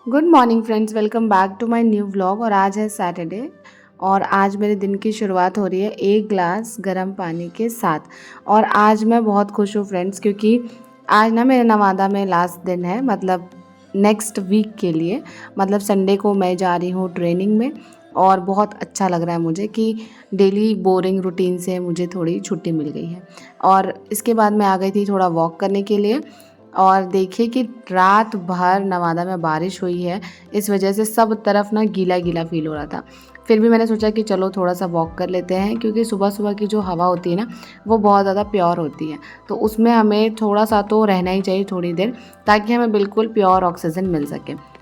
Good morning friends, welcome back to my new vlog. और आज है सैटरडे और आज मेरे दिन की शुरुआत हो रही है एक ग्लास गर्म पानी के साथ। और आज मैं बहुत खुश हूँ फ्रेंड्स, क्योंकि आज ना मेरे नवादा में लास्ट दिन है, मतलब नेक्स्ट वीक के लिए, मतलब संडे को मैं जा रही हूँ ट्रेनिंग में। और बहुत अच्छा लग रहा है मुझे कि डेली बोरिंग रूटीन से मुझे थोड़ी छुट्टी मिल गई है। और इसके बाद मैं आ गई थी थोड़ा वॉक करने के लिए। और देखिए कि रात भर नवादा में बारिश हुई है, इस वजह से सब तरफ ना गीला गीला फील हो रहा था। फिर भी मैंने सोचा कि चलो थोड़ा सा वॉक कर लेते हैं, क्योंकि सुबह सुबह की जो हवा होती है ना, वो बहुत ज़्यादा प्योर होती है। तो उसमें हमें थोड़ा सा तो रहना ही चाहिए थोड़ी देर, ताकि हमें बिल्कुल प्योर ऑक्सीजन मिल सके।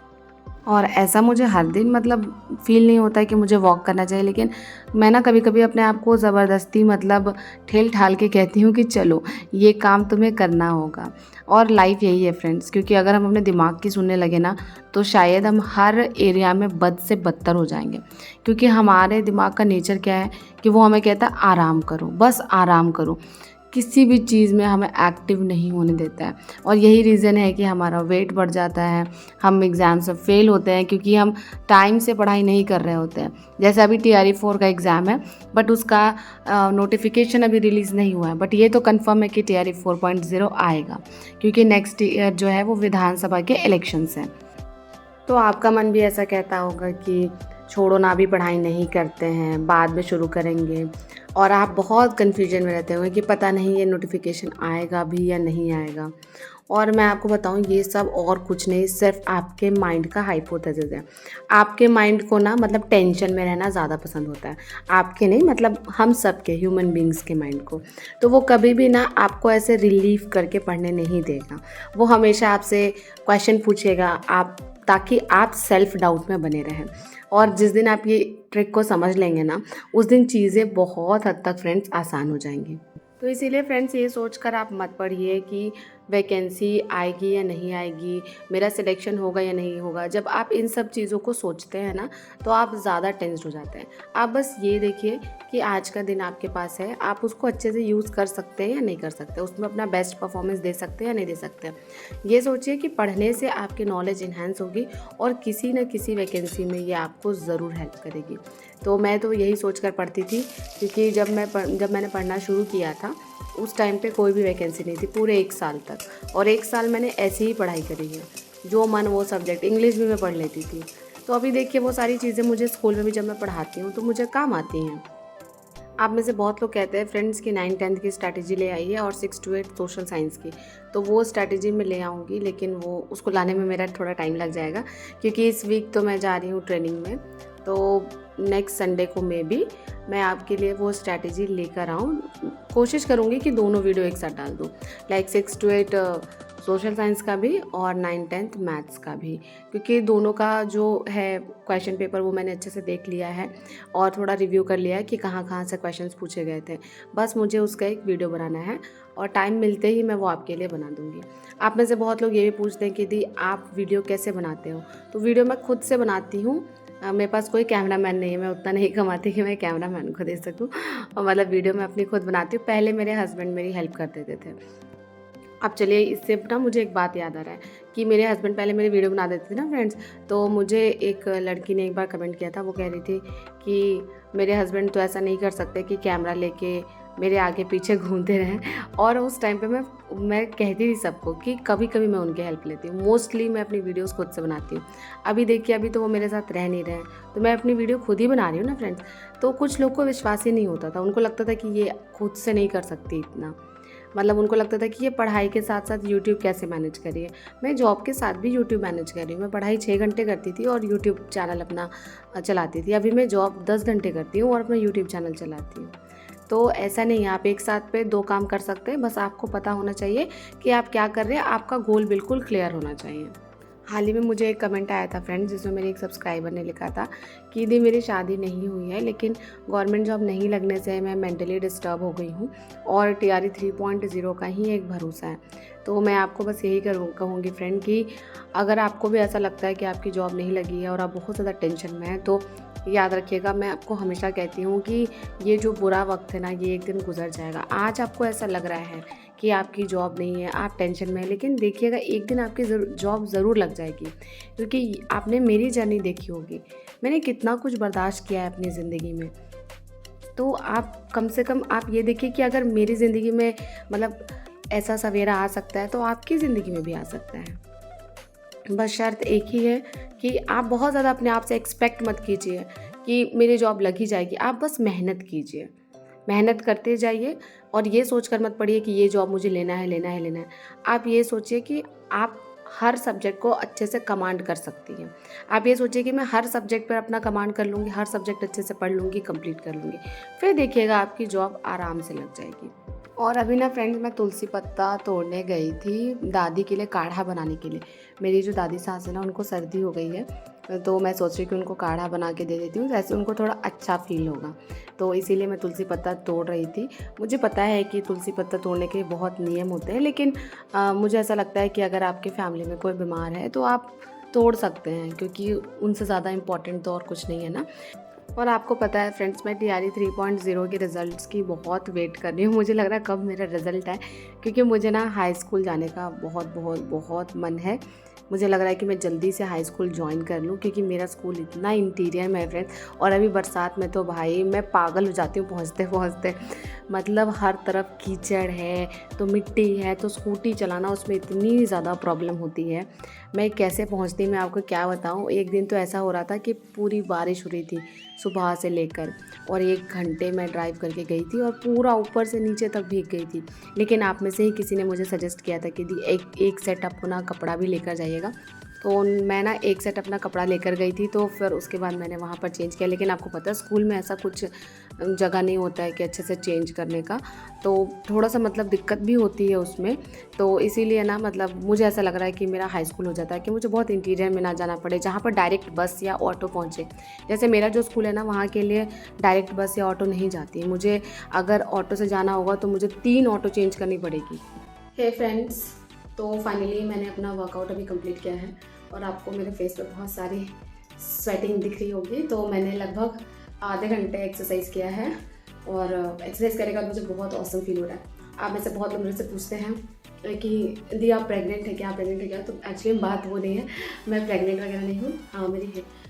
और ऐसा मुझे हर दिन मतलब फ़ील नहीं होता है कि मुझे वॉक करना चाहिए, लेकिन मैं ना कभी कभी अपने आप को ज़बरदस्ती मतलब ठेल ठाल के कहती हूँ कि चलो ये काम तुम्हें करना होगा। और लाइफ यही है फ्रेंड्स, क्योंकि अगर हम अपने दिमाग की सुनने लगे ना, तो शायद हम हर एरिया में बद से बदतर हो जाएंगे। क्योंकि हमारे दिमाग का नेचर क्या है कि वो हमें कहता है आराम करो, बस आराम करो, किसी भी चीज़ में हमें एक्टिव नहीं होने देता है। और यही रीज़न है कि हमारा वेट बढ़ जाता है, हम एग्ज़ाम्स में फेल होते हैं, क्योंकि हम टाइम से पढ़ाई नहीं कर रहे होते हैं। जैसे अभी TRE 4 का एग्ज़ाम है, बट उसका नोटिफिकेशन अभी रिलीज़ नहीं हुआ है, बट ये तो कंफर्म है कि TRE 4.0 आएगा, क्योंकि नेक्स्ट ईयर जो है वो विधानसभा के इलेक्शंस हैं। तो आपका मन भी ऐसा कहता होगा कि छोड़ो ना, अभी पढ़ाई नहीं करते हैं, बाद में शुरू करेंगे। और आप बहुत कन्फ्यूजन में रहते होंगे कि पता नहीं ये नोटिफिकेशन आएगा भी या नहीं आएगा। और मैं आपको बताऊं, ये सब और कुछ नहीं, सिर्फ आपके माइंड का हाइपोथेसिस है। आपके माइंड को ना मतलब टेंशन में रहना ज़्यादा पसंद होता है, आपके नहीं, मतलब हम सब के ह्यूमन बींग्स के माइंड को। तो वो कभी भी ना आपको ऐसे रिलीव करके पढ़ने नहीं देगा। वो हमेशा आपसे क्वेश्चन पूछेगा, आप ताकि आप सेल्फ डाउट में बने रहें। और जिस दिन आप ये ट्रिक को समझ लेंगे ना, उस दिन चीज़ें बहुत हद तक फ्रेंड्स आसान हो जाएंगी। तो इसीलिए फ्रेंड्स ये सोचकर आप मत पढ़िए कि वैकेंसी आएगी या नहीं आएगी, मेरा सिलेक्शन होगा या नहीं होगा। जब आप इन सब चीज़ों को सोचते हैं ना, तो आप ज़्यादा टेंस्ड हो जाते हैं। आप बस ये देखिए कि आज का दिन आपके पास है, आप उसको अच्छे से यूज़ कर सकते हैं या नहीं कर सकते, उसमें अपना बेस्ट परफॉर्मेंस दे सकते हैं या नहीं दे सकते। ये सोचिए कि पढ़ने से आपकी नॉलेज इन्हेंस होगी और किसी न किसी वैकेंसी में ये आपको ज़रूर हेल्प करेगी। तो मैं तो यही सोचकर पढ़ती थी, क्योंकि जब मैंने पढ़ना शुरू किया था, उस टाइम पे कोई भी वैकेंसी नहीं थी पूरे 1 साल तक। और 1 साल मैंने ऐसे ही पढ़ाई करी है, जो मन वो सब्जेक्ट, इंग्लिश भी मैं पढ़ लेती थी। तो अभी देखिए वो सारी चीज़ें मुझे स्कूल में भी जब मैं पढ़ाती हूँ तो मुझे काम आती हैं। आप में से बहुत लोग कहते हैं फ्रेंड्स की 9-10 की स्ट्रैटेजी ले आइए और 6 to 8 सोशल साइंस की। तो वो स्ट्रैटेजी मैं ले आऊँगी, लेकिन वो उसको लाने में मेरा थोड़ा टाइम लग जाएगा, क्योंकि इस वीक तो मैं जा रही हूँ ट्रेनिंग में। तो नेक्स्ट संडे को मैं आपके लिए वो स्ट्रैटेजी लेकर आऊँ। कोशिश करूँगी कि दोनों वीडियो एक साथ डाल दूँ, लाइक 6 to 8 सोशल साइंस का भी और 9-10 मैथ्स का भी, क्योंकि दोनों का जो है क्वेश्चन पेपर वो मैंने अच्छे से देख लिया है और थोड़ा रिव्यू कर लिया है कि कहाँ कहाँ से क्वेश्चंस पूछे गए थे। बस मुझे उसका एक वीडियो बनाना है और टाइम मिलते ही मैं वो आपके लिए बना दूँगी। आप में से बहुत लोग ये भी पूछते हैं कि दी आप वीडियो कैसे बनाते हो? तो वीडियो मैं खुद से बनाती हूँ। मेरे पास कोई कैमरा मैन नहीं है, मैं उतना नहीं कमाती कि मैं कैमरा मैन को दे सकूँ। और मतलब वीडियो मैं अपनी खुद बनाती हूँ। पहले मेरे हस्बैंड मेरी हेल्प कर देते थे। अब चलिए, इससे ना मुझे एक बात याद आ रहा है कि मेरे हस्बैंड पहले मेरी वीडियो बना देते थे ना फ्रेंड्स। तो मुझे एक लड़की ने एक बार कमेंट किया था, वो कह रही थी कि मेरे हस्बैंड तो ऐसा नहीं कर सकते कि कैमरा लेके मेरे आगे पीछे घूमते रहें। और उस टाइम पे मैं कहती थी सबको कि कभी कभी मैं उनकी हेल्प लेती हूँ, मोस्टली मैं अपनी वीडियोस खुद से बनाती हूँ। अभी देखिए, अभी तो वो मेरे साथ रह नहीं रहे हैं, तो मैं अपनी वीडियो खुद ही बना रही हूँ ना फ्रेंड्स। तो कुछ लोग को विश्वास ही नहीं होता था, उनको लगता था कि ये खुद से नहीं कर सकती इतना, मतलब उनको लगता था कि ये पढ़ाई के साथ साथ यूट्यूब कैसे मैनेज करिए। मैं जॉब के साथ भी यूट्यूब मैनेज कर रही हूँ। मैं पढ़ाई 6 घंटे करती थी और यूट्यूब चैनल अपना चलाती थी। अभी मैं जॉब 10 घंटे करती हूँ और अपना यूट्यूब चैनल चलाती हूँ। तो ऐसा नहीं है, आप एक साथ पे 2 काम कर सकते हैं, बस आपको पता होना चाहिए कि आप क्या कर रहे हैं, आपका गोल बिल्कुल क्लियर होना चाहिए। हाल ही में मुझे एक कमेंट आया था फ्रेंड्स, जिसमें मेरे एक सब्सक्राइबर ने लिखा था कि दी मेरी शादी नहीं हुई है, लेकिन गवर्नमेंट जॉब नहीं लगने से मैं मेंटली डिस्टर्ब हो गई हूँ और TRE 3.0 का ही एक भरोसा है। तो मैं आपको बस यही कहूँगी फ्रेंड कि अगर आपको भी ऐसा लगता है कि आपकी जॉब नहीं लगी है और आप बहुत ज़्यादा टेंशन में हैं, तो याद रखिएगा, मैं आपको हमेशा कहती हूँ कि ये जो बुरा वक्त है ना, ये एक दिन गुजर जाएगा। आज आपको ऐसा लग रहा है कि आपकी जॉब नहीं है, आप टेंशन में हैं, लेकिन देखिएगा एक दिन आपकी जॉब ज़रूर लग जाएगी, क्योंकि आपने मेरी जर्नी देखी होगी, मैंने कितना कुछ बर्दाश्त किया है अपनी ज़िंदगी में। तो आप कम से कम आप ये देखिए कि अगर मेरी ज़िंदगी में मतलब ऐसा सवेरा आ सकता है तो आपकी ज़िंदगी में भी आ सकता है। बस शर्त एक ही है कि आप बहुत ज़्यादा अपने आप से एक्सपेक्ट मत कीजिए कि मेरी जॉब लग ही जाएगी। आप बस मेहनत कीजिए, मेहनत करते जाइए और ये सोचकर मत पड़िए कि ये जॉब मुझे लेना है, लेना है, लेना है। आप ये सोचिए कि आप हर सब्जेक्ट को अच्छे से कमांड कर सकती हैं। आप ये सोचिए कि मैं हर सब्जेक्ट पर अपना कमांड कर लूँगी, हर सब्जेक्ट अच्छे से पढ़ लूँगी, कंप्लीट कर लूँगी। फिर देखिएगा आपकी जॉब आराम से लग जाएगी। और अभी ना फ्रेंड्स, मैं तुलसी पत्ता तोड़ने गई थी दादी के लिए काढ़ा बनाने के लिए। मेरी जो दादी सास है ना, उनको सर्दी हो गई है, तो मैं सोच रही कि उनको काढ़ा बना के दे देती हूँ, जैसे उनको थोड़ा अच्छा फील होगा। तो इसीलिए मैं तुलसी पत्ता तोड़ रही थी। मुझे पता है कि तुलसी पत्ता तोड़ने के बहुत नियम होते हैं, लेकिन मुझे ऐसा लगता है कि अगर आपके फैमिली में कोई बीमार है तो आप तोड़ सकते हैं, क्योंकि उनसे ज़्यादा इम्पॉर्टेंट तो और कुछ नहीं है ना। और आपको पता है फ्रेंड्स, मैं टीआरई 3.0 के रिज़ल्ट्स की बहुत वेट कर रही हूँ। मुझे लग रहा है कब मेरा रिज़ल्ट है, क्योंकि मुझे ना हाई स्कूल जाने का बहुत बहुत बहुत मन है। मुझे लग रहा है कि मैं जल्दी से हाई स्कूल ज्वाइन कर लूँ, क्योंकि मेरा स्कूल इतना इंटीरियर में है फ्रेंड्स। और अभी बरसात में तो भाई मैं पागल हो जाती हूँ पहुँचते पहुँचते। मतलब हर तरफ कीचड़ है, तो मिट्टी है, तो स्कूटी चलाना उसमें इतनी ज़्यादा प्रॉब्लम होती है। मैं कैसे पहुँचती, मैं आपको क्या बताऊँ। एक दिन तो ऐसा हो रहा था कि पूरी बारिश हो रही थी सुबह से लेकर, और 1 घंटे मैं ड्राइव करके गई थी और पूरा ऊपर से नीचे तक भीग गई थी। लेकिन आप में से ही किसी ने मुझे सजेस्ट किया था कि दी एक सेट अपना कपड़ा भी लेकर जाइएगा। तो मैं ना एक सेट अपना कपड़ा लेकर गई थी, तो फिर उसके बाद मैंने वहाँ पर चेंज किया। लेकिन आपको पता है स्कूल में ऐसा कुछ जगह नहीं होता है कि अच्छे से चेंज करने का, तो थोड़ा सा मतलब दिक्कत भी होती है उसमें। तो इसीलिए ना मतलब मुझे ऐसा लग रहा है कि मेरा हाई स्कूल हो जाता है कि मुझे बहुत इंटीरियर में ना जाना पड़े, जहाँ पर डायरेक्ट बस या ऑटो पहुँचे। जैसे मेरा जो स्कूल है ना, वहाँ के लिए डायरेक्ट बस या ऑटो नहीं जाती है। मुझे अगर ऑटो से जाना होगा तो मुझे 3 ऑटो चेंज करनी पड़ेगी। हे फ्रेंड्स, तो फाइनली मैंने अपना वर्कआउट अभी कंप्लीट किया है और आपको मेरे फेस पे बहुत सारी स्वेटिंग दिख रही होगी। तो मैंने लगभग आधे घंटे एक्सरसाइज किया है, और एक्सरसाइज करने के बाद मुझे बहुत ऑसम फील हो रहा है। आप में से बहुत लोग मेरे से पूछते हैं कि दी आप प्रेग्नेंट है क्या, प्रेग्नेंट है क्या? तो एक्चुअली बात वो नहीं है, मैं प्रेग्नेंट वगैरह नहीं हूँ। हाँ,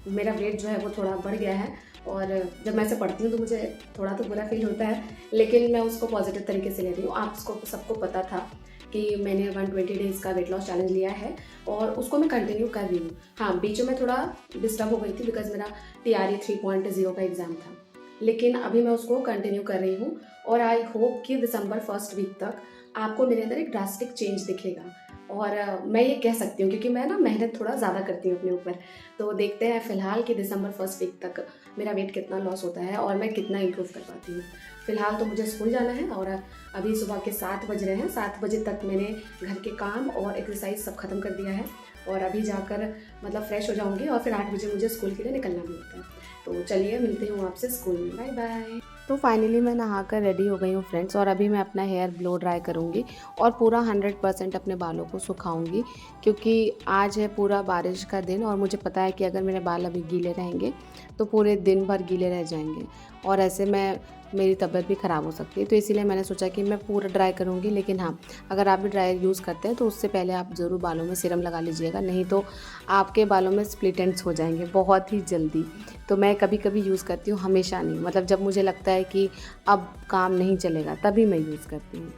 मेरा वेट जो है वो थोड़ा बढ़ गया है, और जब मैं ऐसे पढ़ती हूँ तो मुझे थोड़ा तो बुरा फील होता है, लेकिन मैं उसको पॉजिटिव तरीके से ले रही हूँ। आप सबको पता था कि मैंने 120 डेज़ का वेट लॉस चैलेंज लिया है, और उसको मैं कंटिन्यू कर रही हूँ। हाँ, बीच में थोड़ा डिस्टर्ब हो गई थी बिकॉज मेरा टीआरई 3.0 का एग्ज़ाम था, लेकिन अभी मैं उसको कंटिन्यू कर रही हूँ। और आई होप कि दिसंबर फर्स्ट वीक तक आपको मेरे अंदर एक ड्रास्टिक चेंज दिखेगा। और मैं ये कह सकती हूँ क्योंकि मैं ना मेहनत थोड़ा ज़्यादा करती हूँ अपने ऊपर। तो देखते हैं फ़िलहाल कि दिसंबर फर्स्ट वीक तक मेरा वेट कितना लॉस होता है और मैं कितना इम्प्रूव कर पाती हूँ। फ़िलहाल तो मुझे स्कूल जाना है, और अभी सुबह के 7 बज रहे हैं। 7 बजे तक मैंने घर के काम और एक्सरसाइज सब खत्म कर दिया है, और अभी जाकर मतलब फ्रेश हो जाऊँगी, और फिर 8 बजे मुझे स्कूल के लिए निकलना भी होता है। तो चलिए मिलती हूँ आपसे स्कूल में। Bye bye. तो फाइनली मैं नहाकर रेडी हो गई हूँ फ्रेंड्स, और अभी मैं अपना हेयर ब्लो ड्राई करूँगी और पूरा 100% अपने बालों को सुखाऊंगी, क्योंकि आज है पूरा बारिश का दिन, और मुझे पता है कि अगर मेरे बाल अभी गीले रहेंगे तो पूरे दिन भर गीले रह जाएंगे, और ऐसे में मेरी तबीयत भी ख़राब हो सकती है। तो इसीलिए मैंने सोचा कि मैं पूरा ड्राई करूँगी। लेकिन हाँ, अगर आप भी ड्रायर यूज़ करते हैं तो उससे पहले आप ज़रूर बालों में सीरम लगा लीजिएगा, नहीं तो आपके बालों में स्प्लिट एंड्स हो जाएंगे बहुत ही जल्दी। तो मैं कभी कभी यूज़ करती हूँ, हमेशा नहीं। मतलब जब मुझे लगता है कि अब काम नहीं चलेगा तभी मैं यूज़ करती हूँ।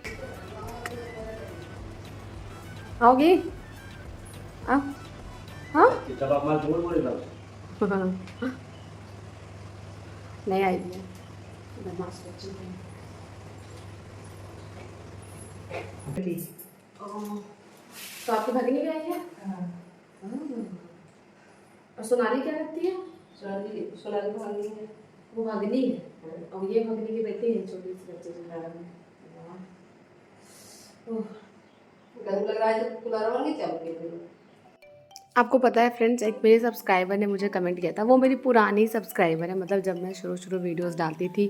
आओगे? हाँ हाँ नहीं आई है। तो आपकी भगनी भी आई है? और सोनाली क्या करती है? सोनाली भगनी है। वो भगनी है, और ये भगनी की बेटी है, छोटी सी बच्चे की। लग रहा है तो आपको पता है फ्रेंड्स, एक मेरे सब्सक्राइबर ने मुझे कमेंट किया था। वो मेरी पुरानी सब्सक्राइबर है, मतलब जब मैं शुरू वीडियोस डालती थी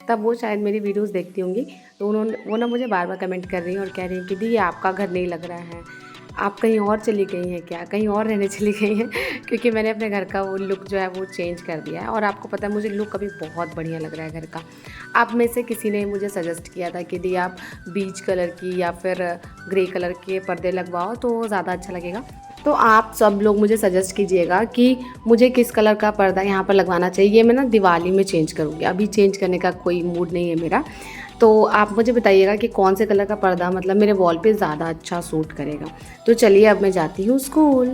तब वो शायद मेरी वीडियोस देखती होंगी। तो वो ना मुझे बार बार कमेंट कर रही हैं और कह रही हैं कि दी आपका घर नहीं लग रहा है, आप कहीं और चली गई हैं क्या? कहीं और रहने चली गई हैं? क्योंकि मैंने अपने घर का वो लुक जो है वो चेंज कर दिया है और आपको पता है मुझे लुक अभी बहुत बढ़िया लग रहा है घर का। आप में से किसी ने मुझे सजेस्ट किया था कि दी आप बीच कलर की या फिर ग्रे कलर के पर्दे लगवाओ तो ज़्यादा अच्छा लगेगा। तो आप सब लोग मुझे सजेस्ट कीजिएगा कि मुझे किस कलर का पर्दा यहाँ पर लगवाना चाहिए। ये मैं ना दिवाली में चेंज करूँगी, अभी चेंज करने का कोई मूड नहीं है मेरा। तो आप मुझे बताइएगा कि कौन से कलर का पर्दा मतलब मेरे वॉल पे ज़्यादा अच्छा सूट करेगा। तो चलिए अब मैं जाती हूँ स्कूल।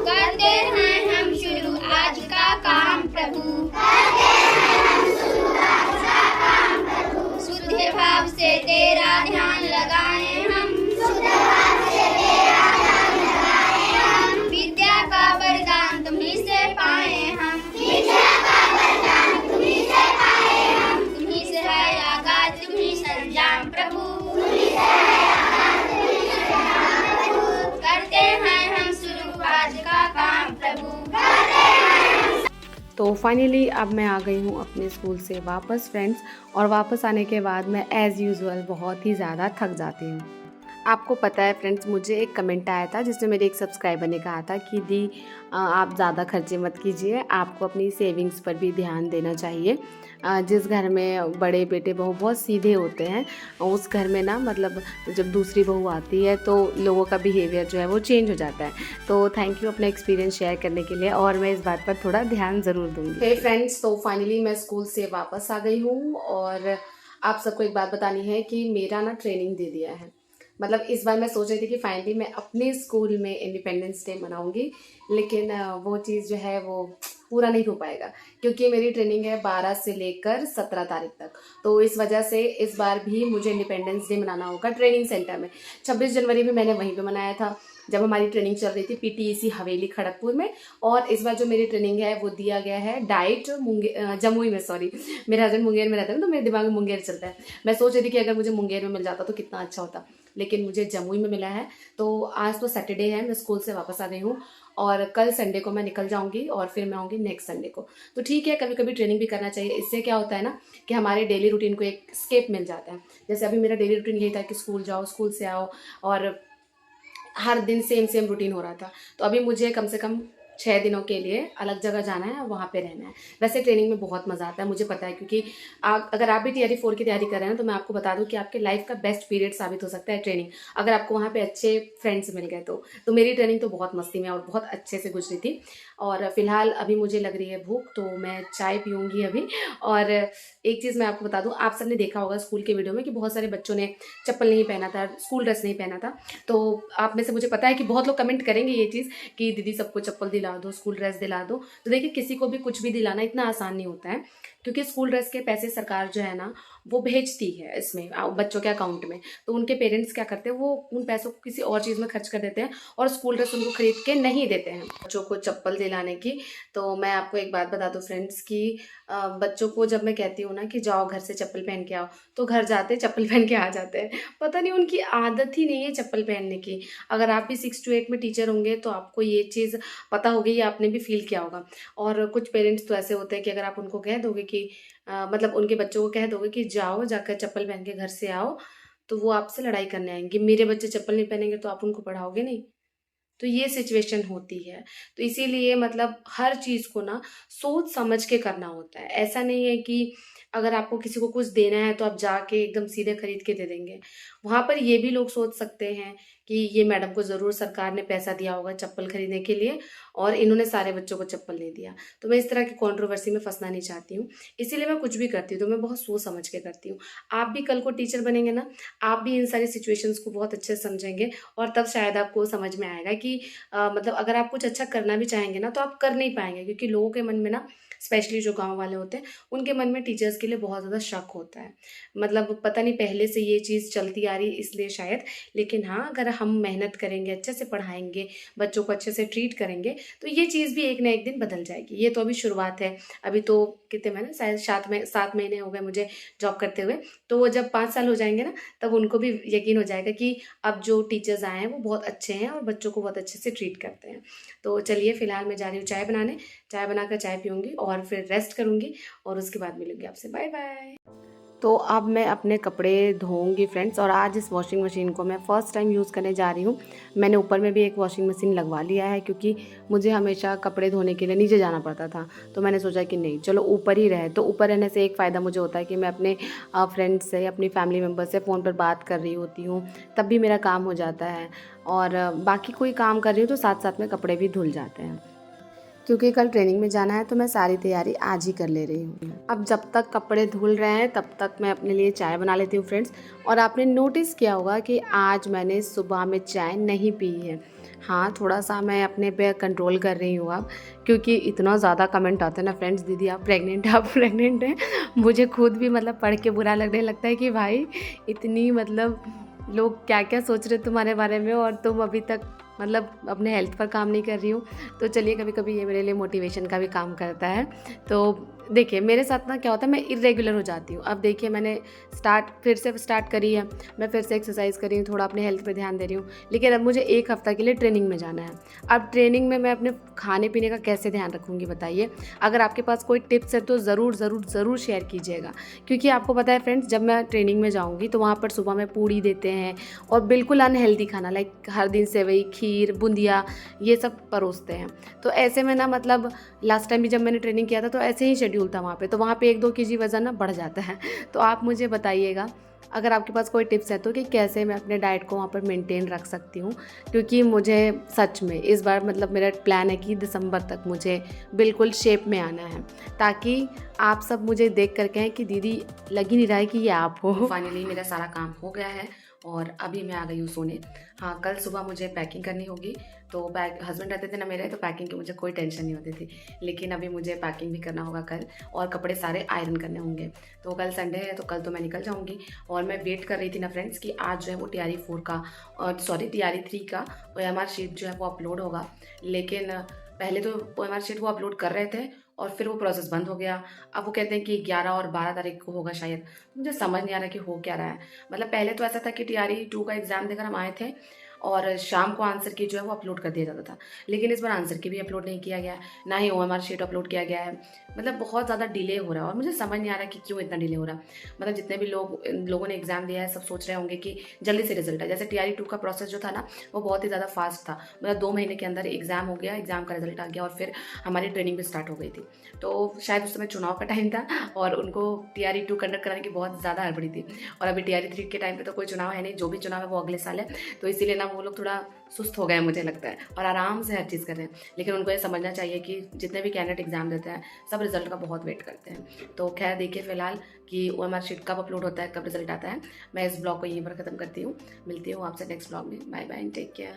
करते हैं हम शुरू आज का काम प्रभु, शुद्ध भाव से तेरा ध्यान लगाए हम, विद्या का वरदान तुम्हीं से पाए हम, तुम्हीं से है आगाज तुम्हीं संजाम प्रभु, करते हैं हम शुरू आज का काम प्रभु। तो फाइनली अब मैं आ गई हूँ अपने स्कूल से वापस फ्रेंड्स, और वापस आने के बाद मैं एज़ यूजुअल बहुत ही ज़्यादा थक जाती हूँ। आपको पता है फ्रेंड्स, मुझे एक कमेंट आया था जिसमें मेरे एक सब्सक्राइबर ने कहा था कि दी आप ज़्यादा खर्चे मत कीजिए, आपको अपनी सेविंग्स पर भी ध्यान देना चाहिए। जिस घर में बड़े बेटे बहू बहुत सीधे होते हैं उस घर में ना मतलब जब दूसरी बहू आती है तो लोगों का बिहेवियर जो है वो चेंज हो जाता है। तो थैंक यू अपना एक्सपीरियंस शेयर करने के लिए, और मैं इस बात पर थोड़ा ध्यान ज़रूर दूँगी। हे फ्रेंड्स, तो फाइनली मैं स्कूल से वापस आ गई हूँ और आप सबको एक बात बतानी है कि मेरा ना ट्रेनिंग दे दिया है। मतलब इस बार मैं सोच रही थी कि फाइनली मैं अपने स्कूल में इंडिपेंडेंस डे मनाऊंगी, लेकिन वो चीज़ जो है वो पूरा नहीं हो पाएगा क्योंकि मेरी ट्रेनिंग है 12 से लेकर 17 तारीख तक। तो इस वजह से इस बार भी मुझे इंडिपेंडेंस डे मनाना होगा ट्रेनिंग सेंटर में। 26 जनवरी में मैंने वहीं पे मनाया था जब हमारी ट्रेनिंग चल रही थी पीटीईसी हवेली खड़गपुर में, और इस बार जो मेरी ट्रेनिंग है वो दिया गया है डाइट जमुई में। सॉरी, मेरे हस्बैंड मुंगेर में रहते हैं तो मेरे दिमाग में मुंगेर चलता है। मैं सोच रही थी कि अगर मुझे मुंगेर में मिल जाता तो कितना अच्छा होता, लेकिन मुझे जमुई में मिला है। तो आज तो सैटरडे है, मैं स्कूल से वापस आ गई हूँ और कल संडे को मैं निकल जाऊंगी और फिर मैं आऊँगी नेक्स्ट संडे को। तो ठीक है, कभी कभी ट्रेनिंग भी करना चाहिए। इससे क्या होता है ना कि हमारे डेली रूटीन को एक स्केप मिल जाता है। जैसे अभी मेरा डेली रूटीन यही था कि स्कूल जाओ, स्कूल से आओ, और हर दिन सेम सेम रूटीन हो रहा था। तो अभी मुझे कम से कम 6 दिनों के लिए अलग जगह जाना है और वहाँ पे रहना है। वैसे ट्रेनिंग में बहुत मज़ा आता है, मुझे पता है, क्योंकि अगर आप भी टीआरई 4 की तैयारी कर रहे हैं तो मैं आपको बता दूं कि आपके लाइफ का बेस्ट पीरियड साबित हो सकता है ट्रेनिंग, अगर आपको वहाँ पे अच्छे फ्रेंड्स मिल गए तो मेरी ट्रेनिंग तो बहुत मस्ती में और बहुत अच्छे से गुजरी थी। और फिलहाल अभी मुझे लग रही है भूख, तो मैं चाय पीऊँगी अभी। और एक चीज़ मैं आपको बता दूँ, आप सबने देखा होगा स्कूल के वीडियो में कि बहुत सारे बच्चों ने चप्पल नहीं पहना था, स्कूल ड्रेस नहीं पहना था। तो आप में से मुझे पता है कि बहुत लोग कमेंट करेंगे ये चीज़ कि दीदी सबको चप्पल दिला दो, स्कूल ड्रेस दिला दो। तो देखिए, किसी को भी कुछ भी दिलाना इतना आसान नहीं होता है, क्योंकि स्कूल ड्रेस के पैसे सरकार जो है ना वो भेजती है इसमें बच्चों के अकाउंट में। तो उनके पेरेंट्स क्या करते हैं, वो उन पैसों को किसी और चीज़ में खर्च कर देते हैं और स्कूल ड्रेस उनको खरीद के नहीं देते हैं बच्चों को चप्पल दिलाने की। तो मैं आपको एक बात बता दूं फ्रेंड्स कि बच्चों को जब मैं कहती हूँ ना कि जाओ घर से चप्पल पहन के आओ, तो घर जाते चप्पल पहन के आ जाते हैं। पता नहीं, उनकी आदत ही नहीं है चप्पल पहनने की। अगर आप भी 6 to 8 में टीचर होंगे तो आपको ये चीज़ पता होगी या आपने भी फील किया होगा। और कुछ पेरेंट्स तो ऐसे होते हैं कि अगर आप उनको कह दोगे कि मतलब उनके बच्चों को कह दोगे कि जाओ जाकर चप्पल पहन के घर से आओ, तो वो आपसे लड़ाई करने आएंगे। मेरे बच्चे चप्पल नहीं पहनेंगे तो आप उनको पढ़ाओगे नहीं। तो ये सिचुएशन होती है। तो इसीलिए मतलब हर चीज़ को ना सोच समझ के करना होता है। ऐसा नहीं है कि अगर आपको किसी को कुछ देना है तो आप जाके एकदम सीधे खरीद के दे देंगे। वहाँ पर ये भी लोग सोच सकते हैं कि ये मैडम को ज़रूर सरकार ने पैसा दिया होगा चप्पल खरीदने के लिए और इन्होंने सारे बच्चों को चप्पल नहीं दिया। तो मैं इस तरह की कंट्रोवर्सी में फंसना नहीं चाहती हूँ। इसीलिए मैं कुछ भी करती हूँ तो मैं बहुत सोच समझ के करती हूँ। आप भी कल को टीचर बनेंगे ना, आप भी इन सारी सिचुएशंस को बहुत अच्छे से समझेंगे और तब शायद आपको समझ में आएगा कि मतलब अगर आप कुछ अच्छा करना भी चाहेंगे ना तो आप कर नहीं पाएंगे, क्योंकि लोगों के मन में ना, स्पेशली जो गांव वाले होते हैं, उनके मन में टीचर्स के लिए बहुत ज़्यादा शक होता है। मतलब पता नहीं पहले से ये चीज़ चलती आ रही इसलिए शायद। लेकिन हाँ, अगर हम मेहनत करेंगे, अच्छे से पढ़ाएंगे, बच्चों को अच्छे से ट्रीट करेंगे, तो ये चीज़ भी एक ना एक दिन बदल जाएगी। ये तो अभी शुरुआत है। अभी तो कितने महीने, शायद 7 महीने हो गए मुझे जॉब करते हुए। तो वो जब 5 साल हो जाएंगे ना, तब उनको भी यकीन हो जाएगा कि अब जो टीचर्स आए हैं वो बहुत अच्छे हैं और बच्चों को बहुत अच्छे से ट्रीट करते हैं। तो चलिए, फिलहाल मैं जा रही हूँ चाय बनाने। चाय बनाकर चाय पीऊँगी और फिर रेस्ट करूँगी और उसके बाद मिलूँगी आपसे। Bye bye. तो अब मैं अपने कपड़े धोऊंगी फ्रेंड्स। और आज इस वॉशिंग मशीन को मैं फ़र्स्ट टाइम यूज़ करने जा रही हूँ। मैंने ऊपर में भी एक वॉशिंग मशीन लगवा लिया है क्योंकि मुझे हमेशा कपड़े धोने के लिए नीचे जाना पड़ता था। तो मैंने सोचा कि नहीं, चलो ऊपर ही रहे। तो ऊपर रहने से एक फ़ायदा मुझे होता है कि मैं अपने फ्रेंड्स से, अपनी फैमिली मेम्बर से फ़ोन पर बात कर रही होती हूँ, तब भी मेरा काम हो जाता है। और बाकी कोई काम कर रही हूँ तो साथ साथ में कपड़े भी धुल जाते हैं। क्योंकि कल ट्रेनिंग में जाना है तो मैं सारी तैयारी आज ही कर ले रही हूँ। अब जब तक कपड़े धुल रहे हैं तब तक मैं अपने लिए चाय बना लेती हूँ फ्रेंड्स। और आपने नोटिस किया होगा कि आज मैंने सुबह में चाय नहीं पी है। हाँ, थोड़ा सा मैं अपने पे कंट्रोल कर रही हूँ अब, क्योंकि इतना ज़्यादा कमेंट आते हैं ना फ्रेंड्स, दीदी आप प्रेग्नेंट हैं, आप प्रेग्नेंट हैं। मुझे खुद भी मतलब पढ़ के बुरा लगने लगता है कि भाई इतनी मतलब लोग क्या क्या सोच रहे तुम्हारे बारे में और तुम अभी तक मतलब अपने हेल्थ पर काम नहीं कर रही हूँ। तो चलिए, कभी कभी ये मेरे लिए मोटिवेशन का भी काम करता है। तो देखिए मेरे साथ ना क्या होता है, मैं इरेगुलर हो जाती हूँ। अब देखिए मैंने फिर से स्टार्ट करी है, मैं फिर से एक्सरसाइज कर रही हूँ, थोड़ा अपने हेल्थ पे ध्यान दे रही हूँ। लेकिन अब मुझे 1 हफ्ता के लिए ट्रेनिंग में जाना है। अब ट्रेनिंग में मैं अपने खाने पीने का कैसे ध्यान रखूँगी बताइए। अगर आपके पास कोई टिप्स है तो ज़रूर ज़रूर ज़रूर शेयर कीजिएगा। क्योंकि आपको पता है फ्रेंड्स, जब मैं ट्रेनिंग में जाऊँगी तो वहाँ पर सुबह में पूड़ी देते हैं और बिल्कुल अनहेल्दी खाना, लाइक हर दिन सेवई, खीर, बूंदिया, ये सब परोसते हैं। तो ऐसे में ना मतलब लास्ट टाइम भी जब मैंने ट्रेनिंग किया था तो ऐसे ही शेड्यूल था वहाँ पे। तो वहाँ पे 1-2 केजी वज़न ना बढ़ जाता है। तो आप मुझे बताइएगा अगर आपके पास कोई टिप्स है तो कि कैसे मैं अपने डाइट को वहाँ पर मेंटेन रख सकती हूँ। क्योंकि मुझे सच में इस बार मतलब मेरा प्लान है कि दिसंबर तक मुझे बिल्कुल शेप में आना है, ताकि आप सब मुझे देख कर कहें कि दीदी लग ही नहीं रहा है कि ये आप हो। फाइनली मेरा सारा काम हो गया है और अभी मैं आ गई हूँ सोने। हाँ, कल सुबह मुझे पैकिंग करनी होगी। तो हस्बैंड रहते थे ना मेरे, तो पैकिंग की मुझे कोई टेंशन नहीं होती थी। लेकिन अभी मुझे पैकिंग भी करना होगा कल, और कपड़े सारे आयरन करने होंगे। तो कल संडे है तो कल तो मैं निकल जाऊँगी। और मैं वेट कर रही थी ना फ्रेंड्स कि आज जो है वो TRE 4 का TRE 3 का OMR शीट जो है वो अपलोड होगा। लेकिन पहले तो OMR शीट वो अपलोड कर रहे थे और फिर वो प्रोसेस बंद हो गया। अब वो कहते हैं कि 11 और 12 तारीख को होगा शायद। मुझे समझ नहीं आ रहा कि हो क्या रहा है। मतलब पहले तो ऐसा था कि TRE 2 का एग्ज़ाम देकर हम आए थे और शाम को आंसर की जो है वो अपलोड कर दिया जाता था। लेकिन इस बार आंसर की भी अपलोड नहीं किया गया है, ना ही OMR शीट अपलोड किया गया है। मतलब बहुत ज़्यादा डिले हो रहा है और मुझे समझ नहीं आ रहा कि क्यों इतना डिले हो रहा है। मतलब जितने भी लोगों ने एग्ज़ाम दिया है सब सोच रहे होंगे कि जल्दी से रिजल्ट है। जैसे TRE 2 का प्रोसेस जो था ना वो बहुत ही ज़्यादा फास्ट था। मतलब 2 महीने के अंदर एग्ज़ाम हो गया, एग्ज़ाम का रिजल्ट आ गया और फिर हमारी ट्रेनिंग भी स्टार्ट हो गई थी। तो शायद उस समय चुनाव का टाइम था और उनको TRE 2 कंडक्ट कराने की बहुत ज़्यादा हड़बड़ी थी। और अभी TRE 3 के टाइम पे तो कोई चुनाव है नहीं, जो भी चुनाव है वो अगले साल है। तो इसीलिए ना वो लोग थोड़ा सुस्त हो गए मुझे लगता है, और आराम से हर चीज़ कर रहे हैं। लेकिन उनको ये समझना चाहिए कि जितने भी कैंडिडेट एग्जाम देते हैं सब रिजल्ट का बहुत वेट करते हैं। तो खैर देखिए फिलहाल कि OMR शीट कब अपलोड होता है, कब रिजल्ट आता है। मैं इस ब्लॉग को यहीं पर ख़त्म करती हूँ। मिलती हूँ आपसे नेक्स्ट ब्लॉग में। Bye bye, take care.